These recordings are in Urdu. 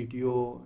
ETO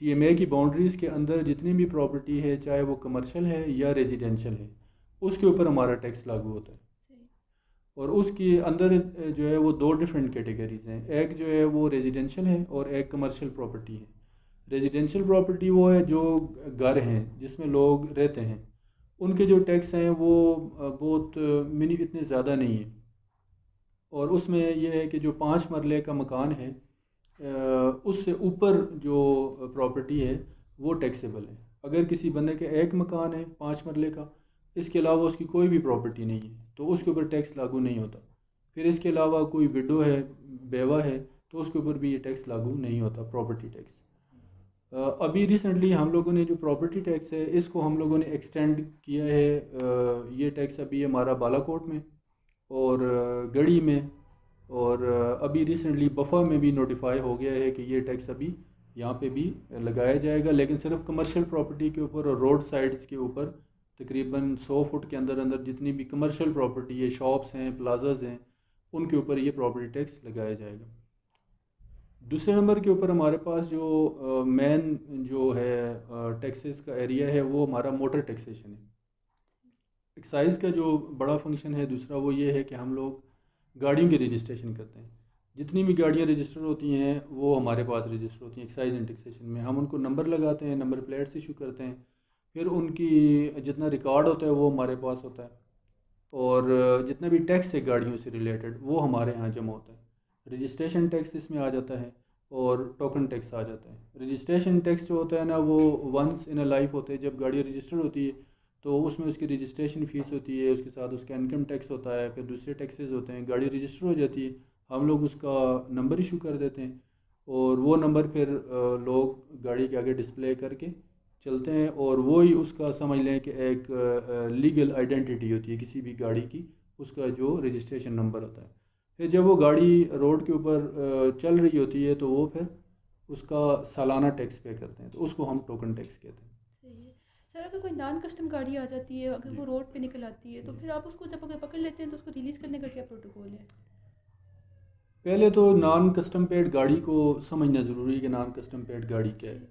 ٹی ایم اے کی باؤنڈریز کے اندر جتنی بھی پراپرٹی ہے چاہے وہ کمرشل ہے یا ریزیڈینشل ہے اس کے اوپر ہمارا ٹیکس لاگو ہوتا ہے. اور اس کے اندر جو ہے وہ دو ڈفرینٹ کیٹیگریز ہیں. ایک جو ہے وہ ریزیڈینشل ہے اور ایک کمرشل پراپرٹی ہے. ریزیڈینشل پراپرٹی وہ ہے جو گھر ہیں جس میں لوگ رہتے ہیں, ان کے جو ٹیکس ہیں وہ بہت اتنے زیادہ نہیں ہیں. اور اس میں یہ ہے کہ جو 5 مرلے کا مکان ہے اس سے اوپر جو پراپرٹی ہے وہ ٹیکسیبل ہے. اگر کسی بندے کے ایک مکان ہے 5 مرلے کا, اس کے علاوہ اس کی کوئی بھی پراپرٹی نہیں ہے تو اس کے اوپر ٹیکس لاگو نہیں ہوتا. پھر اس کے علاوہ کوئی وڈو ہے, بیوہ ہے, تو اس کے اوپر بھی یہ ٹیکس لاگو نہیں ہوتا, پراپرٹی ٹیکس. ابھی ریسنٹلی ہم لوگوں نے جو پراپرٹی ٹیکس ہے اس کو ہم لوگوں نے ایکسٹینڈ کیا ہے. یہ ٹیکس ابھی ہمارا بالا کوٹ میں اور گڑھی میں اور ابھی ریسنٹلی بفا میں بھی نوٹیفائی ہو گیا ہے کہ یہ ٹیکس ابھی یہاں پہ بھی لگایا جائے گا, لیکن صرف کمرشل پراپرٹی کے اوپر اور روڈ سائڈز کے اوپر تقریباً 100 فٹ کے اندر اندر جتنی بھی کمرشل پراپرٹی ہے, شاپس ہیں, پلازاز ہیں, ان کے اوپر یہ پراپرٹی ٹیکس لگایا جائے گا. دوسرے نمبر کے اوپر ہمارے پاس جو مین جو ہے ٹیکسز کا ایریا ہے وہ ہمارا موٹر ٹیکسیشن ہے. ایکسائز کا جو بڑا فنکشن ہے دوسرا وہ یہ ہے کہ ہم لوگ گاڑیوں کی رجسٹریشن کرتے ہیں. جتنی بھی گاڑیاں رجسٹر ہوتی ہیں وہ ہمارے پاس رجسٹر ہوتی ہیں ایکسائز اینڈ ٹیکسیشن میں. ہم ان کو نمبر لگاتے ہیں, نمبر پلیٹس ایشو کرتے ہیں, پھر ان کی جتنا ریکارڈ ہوتا ہے وہ ہمارے پاس ہوتا ہے, اور جتنا بھی ٹیکس ہے گاڑیوں سے ریلیٹڈ وہ ہمارے ہاں جمع ہوتا ہے. رجسٹریشن ٹیکس اس میں آ جاتا ہے اور ٹوکن ٹیکس آ جاتا ہے. رجسٹریشن ٹیکس جو ہوتا ہے نا وہ ونس ان اے لائف ہوتے ہے. جب گاڑی رجسٹر ہوتی ہے تو اس میں اس کی رجسٹریشن فیس ہوتی ہے, اس کے ساتھ اس کا انکم ٹیکس ہوتا ہے, پھر دوسرے ٹیکسز ہوتے ہیں. گاڑی رجسٹر ہو جاتی ہے, ہم لوگ اس کا نمبر ایشو کر دیتے ہیں اور وہ نمبر پھر لوگ گاڑی کے آگے ڈسپلے کر کے چلتے ہیں, اور وہی اس کا سمجھ لیں کہ ایک لیگل آئیڈینٹی ہوتی ہے کسی بھی گاڑی کی, اس کا جو رجسٹریشن نمبر ہوتا ہے. پھر جب وہ گاڑی روڈ کے اوپر چل رہی ہوتی ہے تو وہ پھر اس کا سالانہ ٹیکس پے کرتے ہیں, تو اس کو ہم ٹوکن ٹیکس کہتے ہیں. صحیح ہے سر. اگر کوئی نان کسٹم گاڑی آ جاتی ہے, اگر وہ روڈ پہ نکل آتی ہے تو پھر آپ اس کو جب اگر پکڑ لیتے ہیں تو اس کو ریلیز کرنے کا کیا پروٹوکول ہے؟ پہلے تو نان کسٹم پیڈ گاڑی کو سمجھنا ضروری ہے کہ نان کسٹم پیڈ گاڑی کیا ہے.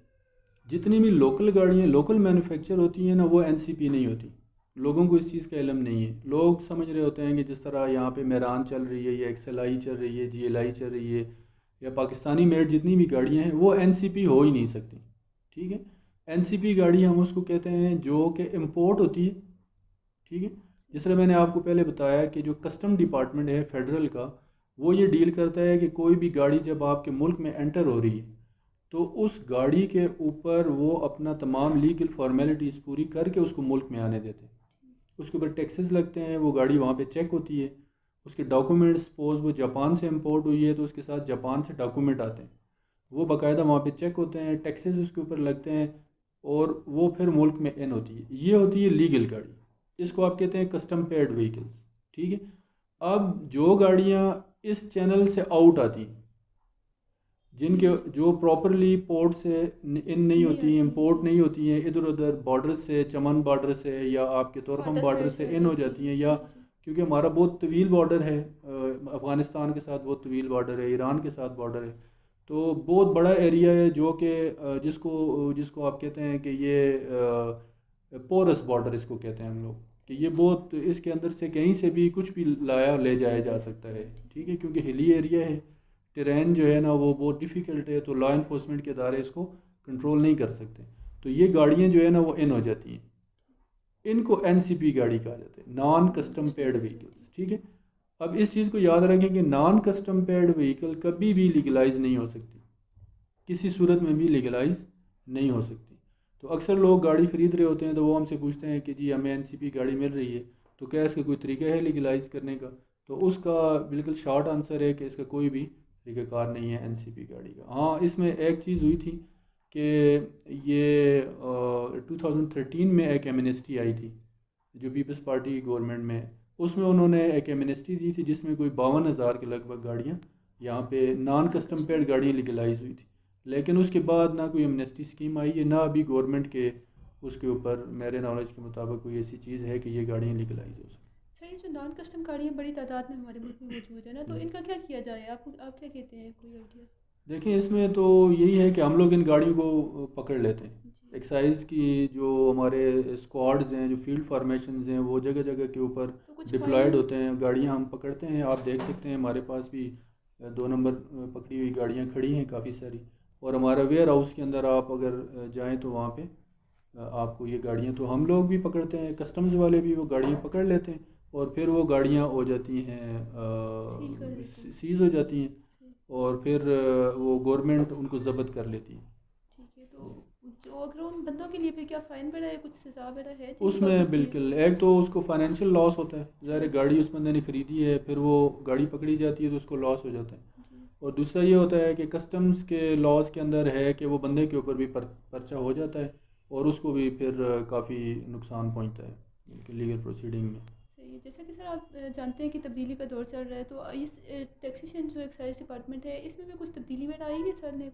جتنی بھی لوکل گاڑیاں لوکل مینوفیکچر ہوتی ہیں نا وہ این سی پی نہیں ہوتی. لوگوں کو اس چیز کا علم نہیں ہے. لوگ سمجھ رہے ہوتے ہیں کہ جس طرح یہاں پہ میران چل رہی ہے, یا ایکس ایل آئی چل رہی ہے, جی ایل آئی چل رہی ہے, یا پاکستانی میڈ جتنی بھی گاڑیاں ہیں وہ این سی پی ہو ہی نہیں سکتی. ٹھیک ہے, این سی پی گاڑی ہم اس کو کہتے ہیں جو کہ امپورٹ ہوتی ہے. ٹھیک ہے, جس طرح میں نے آپ کو پہلے بتایا کہ جو کسٹم ڈپارٹمنٹ ہے فیڈرل کا, وہ یہ ڈیل کرتا ہے کہ کوئی بھی گاڑی جب آپ کے ملک میں انٹر ہو رہی ہے تو اس گاڑی کے اوپر وہ اپنا تمام لیگل فارمیلٹیز پوری کر کے اس کو ملک میں آنے دیتے ہیں. اس کے اوپر ٹیکسز لگتے ہیں, وہ گاڑی وہاں پہ چیک ہوتی ہے, اس کے ڈاکومنٹ سپوز وہ جاپان سے امپورٹ ہوئی ہے تو اس کے ساتھ جاپان سے ڈاکومنٹ آتے ہیں, وہ باقاعدہ وہاں پہ چیک ہوتے ہیں, ٹیکسز اس کے اوپر لگتے ہیں, اور وہ پھر ملک میں ان ہوتی ہے. یہ ہوتی ہے لیگل گاڑی, اس کو آپ کہتے ہیں کسٹم پیڈ وہیکلس. ٹھیک ہے, اب جو گاڑیاں اس چینل سے آؤٹ آتی ہیں, جن کے جو پراپرلی پورٹ سے ان نہیں ہوتی ہیں, امپورٹ نہیں ہوتی ہیں, ادھر ادھر بارڈر سے, چمن بارڈر سے یا آپ کے تورخم بارڈر سے ان ہو جاتی ہیں, یا کیونکہ ہمارا بہت طویل بارڈر ہے, افغانستان کے ساتھ بہت طویل بارڈر ہے, ایران کے ساتھ بارڈر ہے, تو بہت بڑا ایریا ہے جو کہ جس کو آپ کہتے ہیں کہ یہ پورس بارڈر اس کو کہتے ہیں ہم لوگ, کہ یہ بہت اس کے اندر سے کہیں سے بھی کچھ بھی لایا لے جایا جا سکتا ہے. ٹھیک ہے, کیونکہ ہلی ایریا ہے, ٹرین جو ہے نا وہ بہت ڈیفیکلٹ ہے, تو لا انفورسمنٹ کے ادارے اس کو کنٹرول نہیں کر سکتے. تو یہ گاڑیاں جو ہے نا وہ ان ہو جاتی ہیں, ان کو این سی پی گاڑی کہا جاتا ہے, نان کسٹم پیڈ وہیکلس. ٹھیک ہے, اب اس چیز کو یاد رکھیں کہ نان کسٹم پیڈ وہیکل کبھی بھی لیگلائز نہیں ہو سکتی, کسی صورت میں بھی لیگلائز نہیں ہو سکتی. تو اکثر لوگ گاڑی خرید رہے ہوتے ہیں تو وہ ہم سے پوچھتے ہیں کہ جی ہمیں این سی پی گاڑی مل رہی ہے تو کیا اس کا کوئی طریقہ ہے لیگلائز کرنے کا؟ تو اس کا بالکل شارٹ آنسر ہے کہ اس کا کوئی بھی طریقہ کار نہیں ہے این سی پی گاڑی کا. ہاں, اس میں ایک چیز ہوئی تھی کہ یہ 2013 میں ایک ایمنسٹی آئی تھی جو پیپلز پارٹی کی گورنمنٹ میں, اس میں انہوں نے ایک ایمنسٹی دی تھی جس میں کوئی 52,000 کے لگ بھگ گاڑیاں یہاں پہ نان کسٹم پیڈ گاڑیاں لیگلائز ہوئی تھی. لیکن اس کے بعد نہ کوئی ایمنسٹی اسکیم آئی ہے, نہ ابھی گورنمنٹ کے اس کے اوپر میرے نالج کے مطابق کوئی ایسی چیز ہے کہ یہ گاڑیاں لیگلائز ہو سکیں. صحیح, جو نان کسٹم گاڑیاں بڑی تعداد میں ہمارے ملک میں موجود ہیں نا, تو ان کا کیا کیا جائے؟ آپ کیا کہتے ہیں, کوئی آئیڈیا؟ دیکھیں اس میں تو یہی ہے کہ ہم لوگ ان گاڑیوں کو پکڑ لیتے ہیں. جی ایکسائز کی جو ہمارے اسکواڈز ہیں، جو فیلڈ فارمیشنز ہیں، وہ جگہ جگہ کے اوپر تو کچھ ڈپلائیڈ فائن. ہوتے ہیں. گاڑیاں ہم پکڑتے ہیں، آپ دیکھ سکتے ہیں ہمارے پاس بھی 2 نمبر پکڑی ہوئی گاڑیاں کھڑی ہیں کافی ساری. اور ہمارا ویئر ہاؤس کے اندر آپ اگر جائیں تو وہاں پہ آپ کو یہ گاڑیاں تو ہم لوگ بھی پکڑتے ہیں، کسٹمز والے بھی وہ گاڑیاں پکڑ لیتے ہیں اور پھر وہ گاڑیاں ہو جاتی ہیں سیل کر دیتے ہیں. سیز ہو جاتی ہیں جی اور پھر وہ گورنمنٹ ان کو ضبط کر لیتی ہے. ٹھیک ہے. تو جو اگر ان بندوں کے لیے پھر کیا فائن وغیرہ ہے، کچھ سزا وغیرہ ہے جن کے اس پاس میں ہوتی ہے؟ بالکل ایک تو اس کو فائنینشیل لاس ہوتا ہے، ظاہر ہے جی گاڑی اس بندے نے خریدی ہے، پھر وہ گاڑی پکڑی جاتی ہے تو اس کو لاس ہو جاتا ہے. جی اور دوسرا یہ ہوتا ہے کہ کسٹمز کے لاس کے اندر ہے کہ وہ بندے کے اوپر بھی پرچہ ہو جاتا ہے اور اس کو بھی پھر کافی نقصان پہنچتا ہے بلکہ لیگل پروسیڈنگ میں. صحیح ہے. جیسا کہ سر آپ جانتے ہیں کہ تبدیلی کا دور چل رہا ہے، تو اس ٹیکسیشن جو ایکسائز ڈپارٹمنٹ ہے اس میں بھی کچھ تبدیلی وغیرہ آئی ہے سر نے؟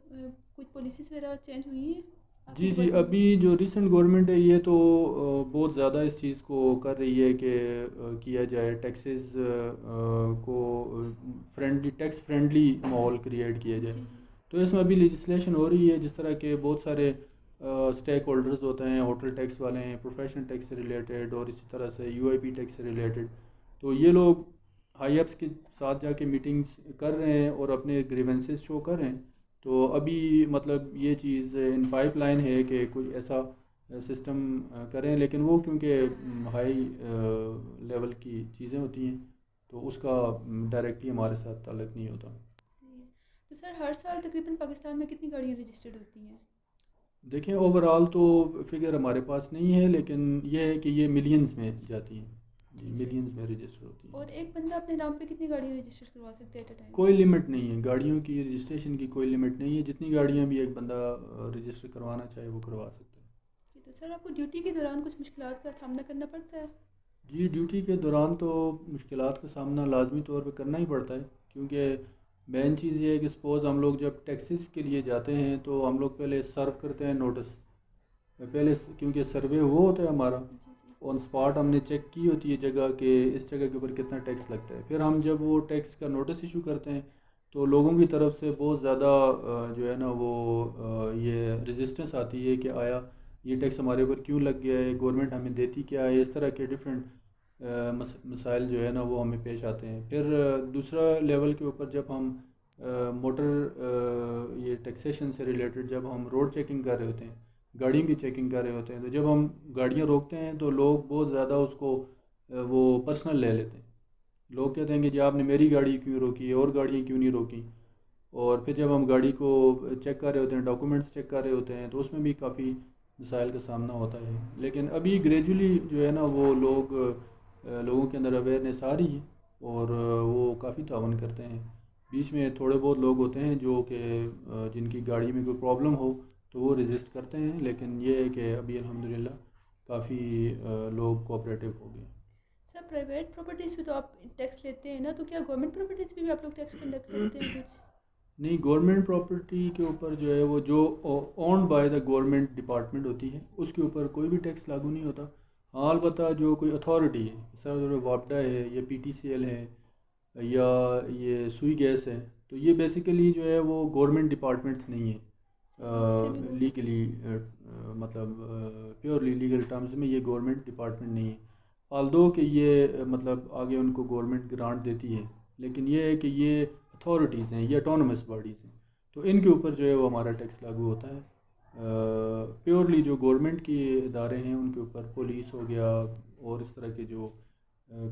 کچھ پالیسیز وغیرہ چینج ہوئی ہیں آپ کے جی جی، ڈپارٹمنٹ میں؟ ابھی جو ریسنٹ گورنمنٹ ہے یہ تو بہت زیادہ اس چیز کو کر رہی ہے کہ کیا جائے ٹیکسز کو فرینڈلی، ٹیکس فرینڈلی ماحول کریٹ کیا جائے. جی جی تو اس میں ابھی لیجسلیشن ہو رہی ہے، جس طرح کے بہت سارے اسٹیک ہولڈرز ہوتے ہیں، ہوٹل ٹیکس والے ہیں، پروفیشنل ٹیکس سے ریلیٹڈ اور اسی طرح سے یو آئی پی ٹیکس سے ریلیٹڈ. تو یہ لوگ ہائی اپس کے ساتھ جا کے میٹنگز کر رہے ہیں اور اپنے گریونسز شو کر رہے ہیں. تو ابھی مطلب یہ چیز ان پائپ لائن ہے کہ کوئی ایسا سسٹم کریں، لیکن وہ کیونکہ ہائی لیول کی چیزیں ہوتی ہیں تو اس کا ڈائریکٹلی ہمارے ساتھ تعلق نہیں ہوتا. جی. تو سر ہر سال تقریباً پاکستان میں کتنی گاڑیاں رجسٹرڈ ہوتی ہیں؟ دیکھیں اوور آل تو فگر ہمارے پاس نہیں ہے، لیکن یہ ہے کہ یہ ملینز میں جاتی ہیں. جی، ٹھیک ہے. ملینز میں رجسٹر ہوتی ہیں. اور ایک بندہ اپنے نام پہ کتنی گاڑیاں رجسٹر کروا سکتے ہیں ایٹ اے ٹائم؟ کوئی لمٹ نہیں ہے گاڑیوں کی رجسٹریشن کی، کوئی لمٹ نہیں ہے، جتنی گاڑیاں بھی ایک بندہ رجسٹر کروانا چاہے وہ کروا سکتا ہے. جی. تو سر آپ کو ڈیوٹی کے دوران کچھ مشکلات کا سامنا کرنا پڑتا ہے؟ جی، ڈیوٹی کے دوران تو مشکلات کا سامنا لازمی طور پہ کرنا ہی پڑتا ہے، کیونکہ مین چیز یہ ہے کہ سپوز ہم لوگ جب ٹیکسیز کے لیے جاتے ہیں تو ہم لوگ پہلے سرو کرتے ہیں نوٹس پہلے، کیونکہ سروے وہ ہوتا ہے ہمارا جی جی آن اسپاٹ، ہم نے چیک کی ہوتی ہے جگہ کہ اس جگہ کے اوپر کتنا ٹیکس لگتا ہے. پھر ہم جب وہ ٹیکس کا نوٹس ایشو کرتے ہیں تو لوگوں کی طرف سے بہت زیادہ جو ہے نا وہ یہ ریزسٹنس آتی ہے کہ آیا یہ ٹیکس ہمارے اوپر کیوں لگ گیا ہے، گورنمنٹ ہمیں دیتی کیا ہے. اس طرح کے ڈفرینٹ مسائل جو ہے نا وہ ہمیں پیش آتے ہیں. پھر دوسرا لیول کے اوپر جب ہم موٹر یہ ٹیکسیشن سے ریلیٹڈ جب ہم روڈ چیکنگ کر رہے ہوتے ہیں، گاڑیوں کی چیکنگ کر رہے ہوتے ہیں، تو جب ہم گاڑیاں روکتے ہیں تو لوگ بہت زیادہ اس کو وہ پرسنل لے لیتے ہیں. لوگ کہتے ہیں کہ جی آپ نے میری گاڑی کیوں روکی ہے اور گاڑیاں کیوں نہیں روکی. اور پھر جب ہم گاڑی کو چیک کر رہے ہوتے ہیں، ڈاکومنٹس چیک کر رہے ہوتے ہیں، تو اس میں بھی کافی مسائل کا سامنا ہوتا ہے. لیکن ابھی گریجولی جو ہے نا وہ لوگوں کے اندر اویئرنیس آ رہی ہے اور وہ کافی تعاون کرتے ہیں. بیچ میں تھوڑے بہت لوگ ہوتے ہیں جو کہ جن کی گاڑی میں کوئی پرابلم ہو تو وہ رجسٹ کرتے ہیں، لیکن یہ ہے کہ ابھی الحمدللہ کافی لوگ کوآپریٹو ہو گئے. سر پرائیویٹ پراپرٹیز پہ تو آپ ٹیکس لیتے ہیں نا، تو کیا گورنمنٹ پراپرٹیز پہ بھی آپ لوگ ٹیکس کنڈکٹ کرتے ہیں کچھ؟ نہیں، گورنمنٹ پراپرٹی کے اوپر جو ہے وہ جو owned by the government department ہوتی ہے اس کے اوپر کوئی بھی ٹیکس لاگو نہیں ہوتا. ہاں البتہ جو کوئی اتھارٹی ہے، مثلا واپڈا ہے یا پی ٹی سی ایل ہے یا یہ سوئی گیس ہے، تو یہ بیسیکلی جو ہے وہ گورنمنٹ ڈپارٹمنٹس نہیں ہیں اس سے بھی گورنمنٹ. لیگلی، مطلب پیورلی لیگل ٹرمز میں یہ گورنمنٹ ڈپارٹمنٹ نہیں ہے. آلدو کہ یہ مطلب آگے ان کو گورنمنٹ گرانٹ دیتی ہے، لیکن یہ ہے کہ یہ اتھارٹیز ہیں، یہ اٹونومس باڈیز ہیں، تو ان کے اوپر جو ہے وہ ہمارا ٹیکس لاگو ہوتا ہے. پیورلی جو گورنمنٹ کے ادارے ہیں ان کے اوپر پولیس ہو گیا اور اس طرح کے جو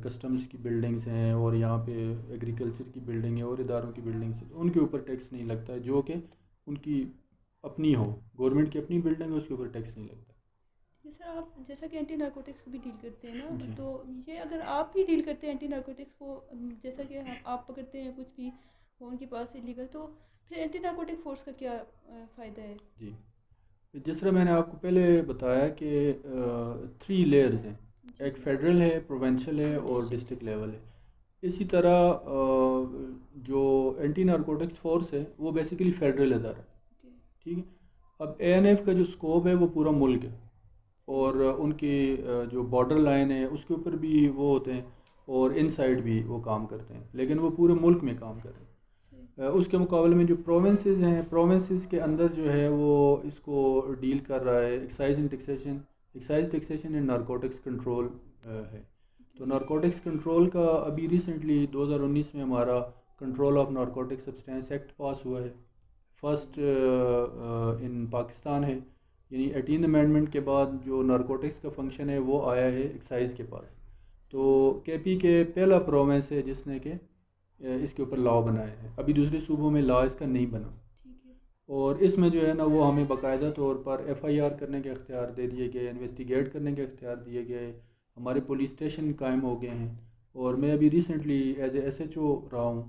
کسٹمز کی بلڈنگز ہیں اور یہاں پہ ایگریکلچر کی بلڈنگ ہے اور اداروں کی بلڈنگز ہیں، ان کے اوپر ٹیکس نہیں لگتا ہے، جو کہ ان کی اپنی ہو، گورنمنٹ کی اپنی بلڈنگ ہے اس کے اوپر ٹیکس نہیں لگتا. جی سر، آپ جیسا کہ اینٹی نارکوٹکس کو بھی ڈیل کرتے ہیں نا، جی تو یہ اگر آپ بھی ڈیل کرتے ہیں اینٹی نارکوٹکس کو، جیسا کہ آپ پکڑتے ہیں کچھ بھی وہ ان کے پاس انلیگل، تو پھر اینٹی نارکوٹک فورس کا کیا فائدہ ہے؟ جی، جس طرح میں نے آپ کو پہلے بتایا کہ 3 لیئرز ہیں، جی ایک جی. فیڈرل ہے، پروونشل ہے اور ڈسٹرکٹ. ڈسٹرکٹ لیول ہے. اسی طرح جو اینٹی نارکوٹکس فورس ہے وہ بیسیکلی فیڈرل ادارہ ہے. اوکے. ٹھیک ہے. اب اے این ایف کا جو اسکوپ ہے وہ پورا ملک ہے اور ان کی جو بارڈر لائن ہے اس کے اوپر بھی وہ ہوتے ہیں اور ان سائڈ بھی وہ کام کرتے ہیں، لیکن وہ پورے ملک میں کام کر رہے ہیں. اس کے مقابلے میں جو پروونسز ہیں، پروونسز کے اندر جو ہے وہ اس کو ڈیل کر رہا ہے excise taxation and narcotics control ہے. تو نارکوٹکس کنٹرول کا ابھی ریسنٹلی 2019 میں ہمارا control of narcotic substance act pass ہوا ہے، فرسٹ ان پاکستان ہے. یعنی 18 امینڈمنٹ کے بعد جو نارکوٹکس کا فنکشن ہے وہ آیا ہے ایکسائز کے پاس. تو کے پی کے پہلا پروونس ہے جس نے کہ اس کے اوپر لا بنایا ہے. ابھی دوسرے صوبوں میں لا اس کا نہیں بنا، اور اس میں جو ہے نا وہ ہمیں باقاعدہ طور پر ایف آئی آر کرنے کے اختیار دے دیے گئے، انویسٹیگیٹ کرنے کے اختیار دیے گئے، ہمارے پولیس اسٹیشن قائم ہو گئے ہیں. اور میں ابھی recently as A S H O رہا ہوں،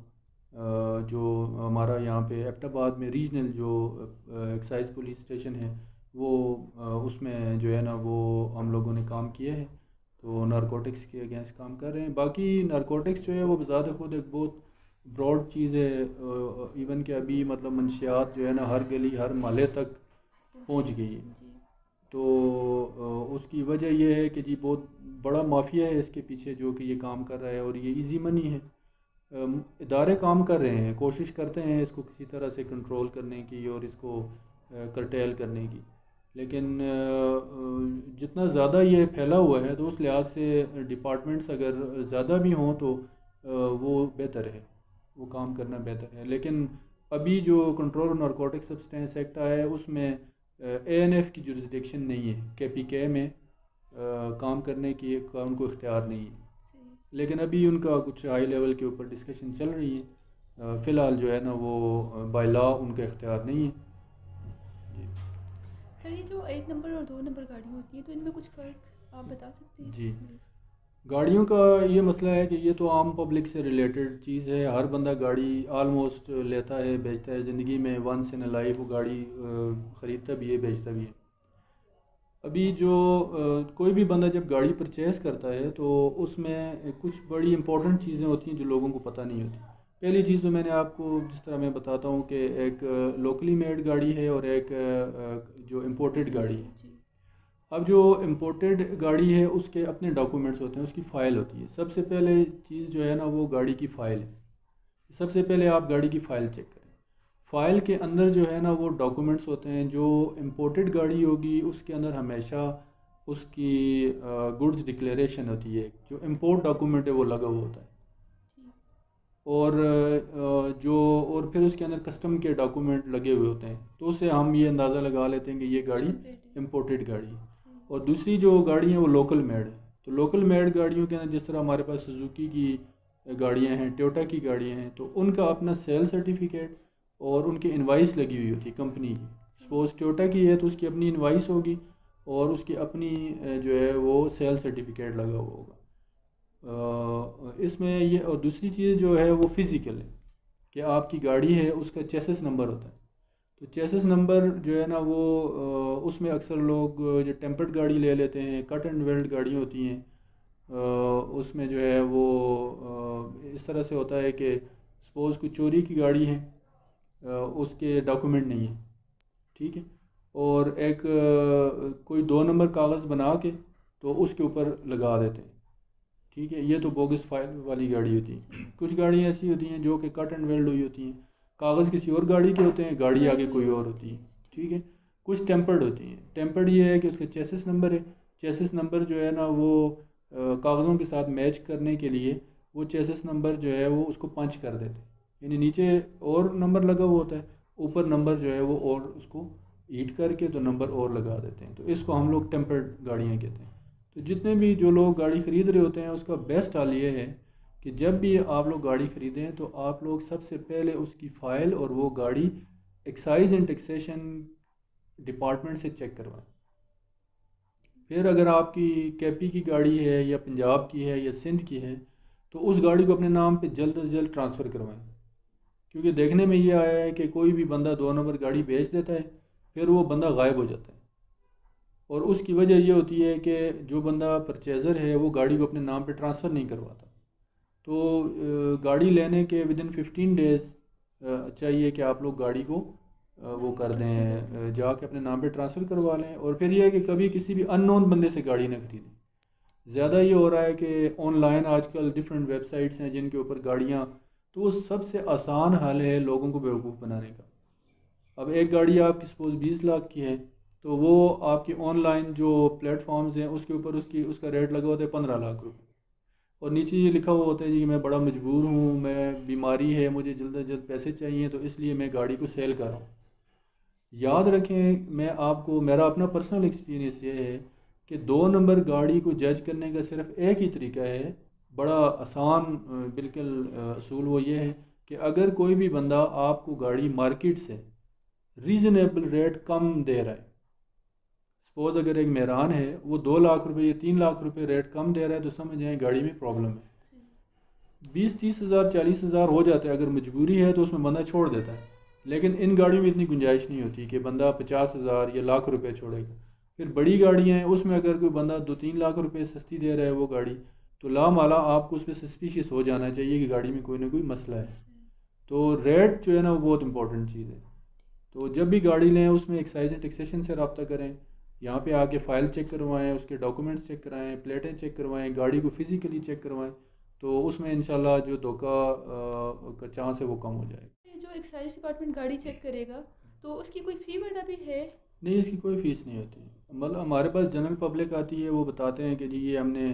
جو ہمارا یہاں پہ ایبٹ آباد میں ریجنل جو ایکسائز پولیس اسٹیشن ہے وہ اس میں جو ہے نا وہ ہم لوگوں نے کام کیا ہے. تو نارکوٹکس کے اگینسٹ کام کر رہے ہیں. باقی نارکوٹکس جو ہے وہ بذات خود ایک بہت براڈ چیز ہے، ایون کہ ابھی مطلب منشیات جو ہے نا ہر گلی ہر محلے تک پہنچ گئی ہے. تو اس کی وجہ یہ ہے کہ جی بہت بڑا مافیا ہے اس کے پیچھے جو کہ یہ کام کر رہا ہے، اور یہ ایزی منی ہے. ادارے کام کر رہے ہیں، کوشش کرتے ہیں اس کو کسی طرح سے کنٹرول کرنے کی اور اس کو کرٹیل کرنے کی، لیکن جتنا زیادہ یہ پھیلا ہوا ہے تو اس لحاظ سے ڈپارٹمنٹس اگر زیادہ بھی ہوں تو وہ بہتر ہے، وہ کام کرنا بہتر ہے. لیکن ابھی جو control of narcotic substance act آیا ہے اس میں اے این ایف کی جورسڈکشن نہیں ہے، کے پی کے میں کام کرنے کی ان کو اختیار نہیں ہے. لیکن ابھی ان کا کچھ ہائی لیول کے اوپر ڈسکشن چل رہی ہے. فی الحال جو ہے نا وہ بائی لا ان کا اختیار نہیں ہے. سر یہ جو 1 نمبر اور 2 نمبر گاڑیاں ہوتی ہیں تو ان میں کچھ فرق آپ بتا سکتے ہیں؟ جی، گاڑیوں کا یہ مسئلہ ہے کہ یہ تو عام پبلک سے ریلیٹڈ چیز ہے. ہر بندہ گاڑی آلموسٹ لیتا ہے، بیچتا ہے. زندگی میں ونس ان اے لائف وہ گاڑی خریدتا بھی ہے، بیچتا بھی ہے. ابھی جو کوئی بھی بندہ جب گاڑی پرچیز کرتا ہے تو اس میں کچھ بڑی امپورٹنٹ چیزیں ہوتی ہیں جو لوگوں کو پتہ نہیں ہوتی. پہلی چیز تو میں نے آپ کو جس طرح میں بتاتا ہوں کہ ایک لوکلی میڈ گاڑی ہے اور ایک جو امپورٹڈ گاڑی ہے. اب جو امپورٹڈ گاڑی ہے اس کے اپنے ڈاکومنٹس ہوتے ہیں، اس کی فائل ہوتی ہے. سب سے پہلے چیز جو ہے نا وہ گاڑی کی فائل ہے. سب سے پہلے آپ گاڑی کی فائل چیک کریں. فائل کے اندر جو ہے نا وہ ڈاکومنٹس ہوتے ہیں. جو امپورٹڈ گاڑی ہوگی اس کے اندر ہمیشہ اس کی گڈز ڈکلیریشن ہوتی ہے، جو امپورٹ ڈاکومنٹ ہے وہ لگا ہوا ہوتا ہے. اور پھر اس کے اندر کسٹم کے ڈاکومنٹ لگے ہوئے ہوتے ہیں. تو اس سے ہم یہ اندازہ لگا لیتے ہیں کہ یہ گاڑی امپورٹڈ گاڑی ہے. اور دوسری جو گاڑی ہیں وہ لوکل میڈ ہے. تو لوکل میڈ گاڑیوں کے اندر جس طرح ہمارے پاس سوزوکی کی گاڑیاں ہیں، ٹویوٹا کی گاڑیاں ہیں، تو ان کا اپنا سیل سرٹیفکیٹ اور ان کی انوائس لگی ہوئی ہوتی ہے کمپنی کی. سپوز ٹویوٹا کی ہے تو اس کی اپنی انوائس ہوگی اور اس کی اپنی جو ہے وہ سیل سرٹیفکیٹ لگا ہوا ہوگا. اس میں یہ. اور دوسری چیز جو ہے وہ فزیکل ہے کہ آپ کی گاڑی ہے اس کا چیسس نمبر ہوتا ہے. تو چیسس نمبر جو ہے نا وہ اس میں اکثر لوگ جو ٹیمپرڈ گاڑی لے لیتے ہیں، کٹ اینڈ ویلڈ گاڑیاں ہوتی ہیں، اس میں جو ہے وہ اس طرح سے ہوتا ہے کہ سپوز کوئی چوری کی گاڑی ہے، اس کے ڈاکومنٹ نہیں ہیں، ٹھیک ہے، اور ایک کوئی 2 نمبر کاغذ بنا کے تو اس کے اوپر لگا دیتے ہیں، ٹھیک ہے. یہ تو بوگس فائل والی گاڑی ہوتی ہے. کچھ گاڑیاں ایسی ہوتی ہیں جو کہ کٹ اینڈ ویلڈ ہوئی ہوتی ہیں، کاغذ کسی اور گاڑی کے ہوتے ہیں، گاڑی آگے کوئی اور ہوتی ہے، ٹھیک ہے. کچھ ٹیمپرڈ ہوتی ہیں. ٹیمپرڈ یہ ہے کہ اس کا چیسس نمبر ہے. چیسس نمبر جو ہے نا وہ کاغذوں کے ساتھ میچ کرنے کے لیے وہ چیسس نمبر جو ہے وہ اس کو پنچ کر دیتے ہیں. یعنی نیچے اور نمبر لگا ہوا ہوتا ہے، اوپر نمبر جو ہے وہ اور اس کو ہیٹ کر کے تو نمبر اور لگا دیتے ہیں. تو اس کو ہم لوگ ٹیمپرڈ گاڑیاں کہتے ہیں. تو جتنے بھی جو لوگ گاڑی خرید رہے ہوتے ہیں اس کا بیسٹ حال یہ ہے کہ جب بھی آپ لوگ گاڑی خریدیں تو آپ لوگ سب سے پہلے اس کی فائل اور وہ گاڑی ایکسائز اینڈ ٹیکسیشن ڈپارٹمنٹ سے چیک کروائیں. پھر اگر آپ کی کے پی کی گاڑی ہے یا پنجاب کی ہے یا سندھ کی ہے تو اس گاڑی کو اپنے نام پہ جلد از جلد ٹرانسفر کروائیں. کیونکہ دیکھنے میں یہ آیا ہے کہ کوئی بھی بندہ 2 نمبر گاڑی بیچ دیتا ہے، پھر وہ بندہ غائب ہو جاتا ہے. اور اس کی وجہ یہ ہوتی ہے کہ جو بندہ پرچیزر ہے وہ گاڑی کو اپنے نام پہ ٹرانسفر نہیں کرواتا. تو گاڑی لینے کے ودن 15 ڈیز چاہیے کہ آپ لوگ گاڑی کو وہ کر دیں، جا کے اپنے نام پہ ٹرانسفر کروا لیں. اور پھر یہ ہے کہ کبھی کسی بھی ان نون بندے سے گاڑی نہ خریدیں. زیادہ یہ ہو رہا ہے کہ آن لائن آج کل ڈفرینٹ ویب سائٹس ہیں جن کے اوپر گاڑیاں تو وہ سب سے آسان حل ہے لوگوں کو بیوقوف بنانے کا. اب ایک گاڑی آپ کی سپوز 20 لاکھ کی ہے تو وہ آپ کی آن لائن جو پلیٹ فارمز ہیں اس کے اوپر اس کا ریٹ لگا ہوتا ہے 15 لاکھ روپے, اور نیچے یہ لکھا ہوا ہوتا ہے کہ میں بڑا مجبور ہوں, میں بیماری ہے, مجھے جلد از جلد پیسے چاہیے, تو اس لیے میں گاڑی کو سیل کر رہا ہوں. یاد رکھیں, میں آپ کو میرا اپنا پرسنل ایکسپیرینس یہ ہے کہ 2 نمبر گاڑی کو جج کرنے کا صرف ایک ہی طریقہ ہے, بڑا آسان بالکل اصول, وہ یہ ہے کہ اگر کوئی بھی بندہ آپ کو گاڑی مارکیٹ سے ریزنیبل ریٹ کم دے رہا ہے, سپوز اگر ایک مہران ہے وہ 2 لاکھ روپے یا 3 لاکھ روپے ریٹ کم دے رہا ہے, تو سمجھ جائیں گاڑی میں پرابلم ہے. 20-30 ہزار 40 ہزار ہو جاتا ہے, اگر مجبوری ہے تو اس میں بندہ چھوڑ دیتا ہے, لیکن ان گاڑیوں میں اتنی گنجائش نہیں ہوتی کہ بندہ 50 ہزار یا لاکھ روپے چھوڑے گا. پھر بڑی گاڑیاں ہیں, اس میں اگر کوئی بندہ 2-3 لاکھ روپے سستی دے رہا ہے وہ گاڑی, تو لا مالا آپ کو اس پہ سسپیشیس ہو جانا چاہیے کہ گاڑی میں کوئی نہ کوئی مسئلہ ہے. تو ریٹ جو ہے نا وہ بہت امپورٹنٹ چیز ہے. تو جب بھی گاڑی لیں اس میں ایکسائز اینڈ ٹیکسیشن سے رابطہ کریں, یہاں پہ آ کے فائل چیک کروائیں, اس کے ڈاکومنٹس چیک کرائیں, پلیٹیں چیک کروائیں, گاڑی کو فزیکلی چیک کروائیں, تو اس میں انشاءاللہ جو دھوکہ کا چانس ہے وہ کم ہو جائے گا. جو ایکسائز ڈپارٹمنٹ گاڑی چیک کرے گا تو اس کی کوئی فی وغیرہ بھی ہے؟ نہیں, اس کی کوئی فیس نہیں ہوتی. مطلب ہمارے پاس جنرل پبلک آتی ہے, وہ بتاتے ہیں کہ جی یہ ہم نے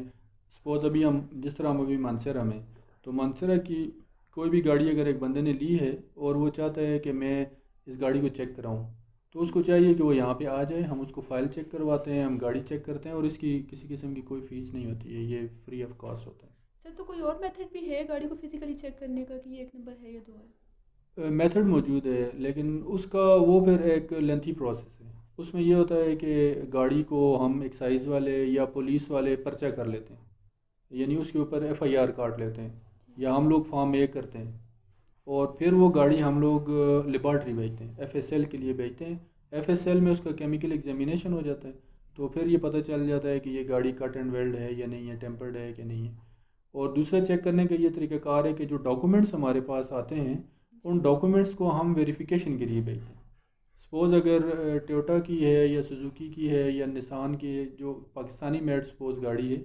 سپوز ابھی ہم جس طرح ہم ابھی مانسہرہ میں, تو مانسہرہ کی کوئی بھی گاڑی اگر ایک بندے نے لی ہے اور وہ چاہتا ہے کہ میں اس گاڑی کو چیک کراؤں, تو اس کو چاہیے کہ وہ یہاں پہ آ جائے, ہم اس کو فائل چیک کرواتے ہیں, ہم گاڑی چیک کرتے ہیں, اور اس کی کسی قسم کی کوئی فیس نہیں ہوتی ہے, یہ فری آف کاسٹ ہوتا ہے. سر تو کوئی اور میتھڈ بھی ہے گاڑی کو فزیکلی چیک کرنے کا کہ یہ 1 نمبر ہے یا 2 ہے؟ میتھڈ موجود ہے, لیکن اس کا وہ پھر ایک لینتھی پروسیس ہے. اس میں یہ ہوتا ہے کہ گاڑی کو ہم ایکسائز والے یا پولیس والے پرچہ کر لیتے ہیں, یعنی اس کے اوپر FIR کاٹ لیتے ہیں, یا ہم لوگ فارم اے کرتے ہیں, اور پھر وہ گاڑی ہم لوگ لیبارٹری بھیجتے ہیں, FSL کے لیے بھیجتے ہیں. FSL میں اس کا کیمیکل ایگزامینیشن ہو جاتا ہے, تو پھر یہ پتہ چل جاتا ہے کہ یہ گاڑی کٹ اینڈ ویلڈ ہے یا نہیں ہے, ٹیمپرڈ ہے کہ نہیں ہے. اور دوسرا چیک کرنے کا یہ طریقہ کار ہے کہ جو ڈاکومنٹس ہمارے پاس آتے ہیں ان ڈاکومنٹس کو ہم ویریفیکیشن کے لیے بھیجتے ہیں. سپوز اگر ٹویوٹا کی ہے یا سوزوکی کی ہے یا نسان کی ہے, جو پاکستانی میڈ سپوز گاڑی ہے,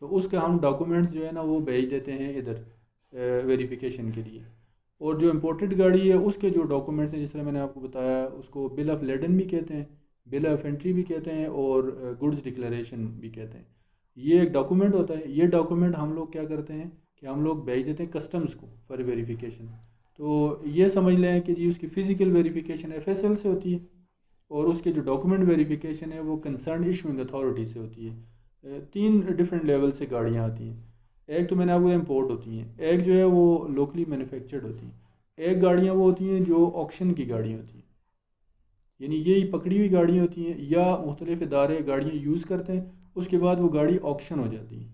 تو اس کے ہم ڈاکومنٹس جو ہے نا وہ بھیج دیتے ہیں ادھر ویریفیکیشن کے لیے. اور جو امپورٹڈ گاڑی ہے اس کے جو ڈاکومنٹس ہیں, جس طرح میں نے آپ کو بتایا, اس کو بل آف لیڈن بھی کہتے ہیں, بل آف انٹری بھی کہتے ہیں, اور گڈز ڈکلیریشن بھی کہتے ہیں. یہ ایک ڈاکومنٹ ہوتا ہے. یہ ڈاکومنٹ ہم لوگ کیا کرتے ہیں کہ ہم لوگ بھیج دیتے ہیں کسٹمز کو فار ویریفیکیشن. تو یہ سمجھ لیں کہ جی اس کی فزیکل ویریفیکیشن FSL سے ہوتی ہے, اور اس کے جو ڈاکومنٹ ویریفیکیشن ہے وہ کنسرنڈ ایشوئنگ اتھارٹی سے ہوتی ہے. 3 ڈفرینٹ لیول سے گاڑیاں آتی ہیں. ایک تو میں نے آپ کو امپورٹ ہوتی ہیں, ایک جو ہے وہ لوکلی مینوفیکچرڈ ہوتی ہیں, ایک گاڑیاں وہ ہوتی ہیں جو آکشن کی گاڑیاں ہوتی ہیں, یعنی یہی پکڑی ہوئی گاڑیاں ہوتی ہیں, یا مختلف ادارے گاڑیاں یوز کرتے ہیں, اس کے بعد وہ گاڑی آکشن ہو جاتی ہے,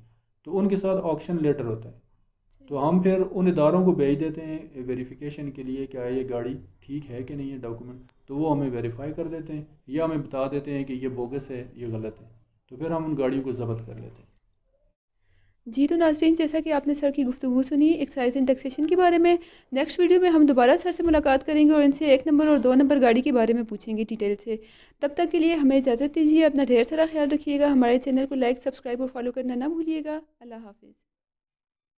تو ان کے ساتھ آکشن لیٹر ہوتا ہے. تو ہم پھر ان اداروں کو بھیج دیتے ہیں ویریفیکیشن کے لیے کہ یہ گاڑی ٹھیک ہے کہ نہیں ہے ڈاکومنٹ, تو وہ ہمیں ویریفائی کر دیتے ہیں, یا ہمیں بتا دیتے ہیں کہ یہ بوگس ہے, یہ غلط ہے, تو پھر ہم ان گاڑیوں کو ضبط کر لیتے ہیں. جی تو ناظرین, جیسا کہ آپ نے سر کی گفتگو سنی ایکسائز اینڈ ٹیکسیشن کے بارے میں, نیکسٹ ویڈیو میں ہم دوبارہ سر سے ملاقات کریں گے اور ان سے 1 نمبر اور 2 نمبر گاڑی کے بارے میں پوچھیں گے ڈیٹیل سے. تب تک کے لیے ہمیں اجازت دیجیے, اپنا ڈھیر سارا خیال رکھیے گا, ہمارے چینل کو لائک, سبسکرائب اور فالو کرنا نہ بھولیے گا. اللہ حافظ.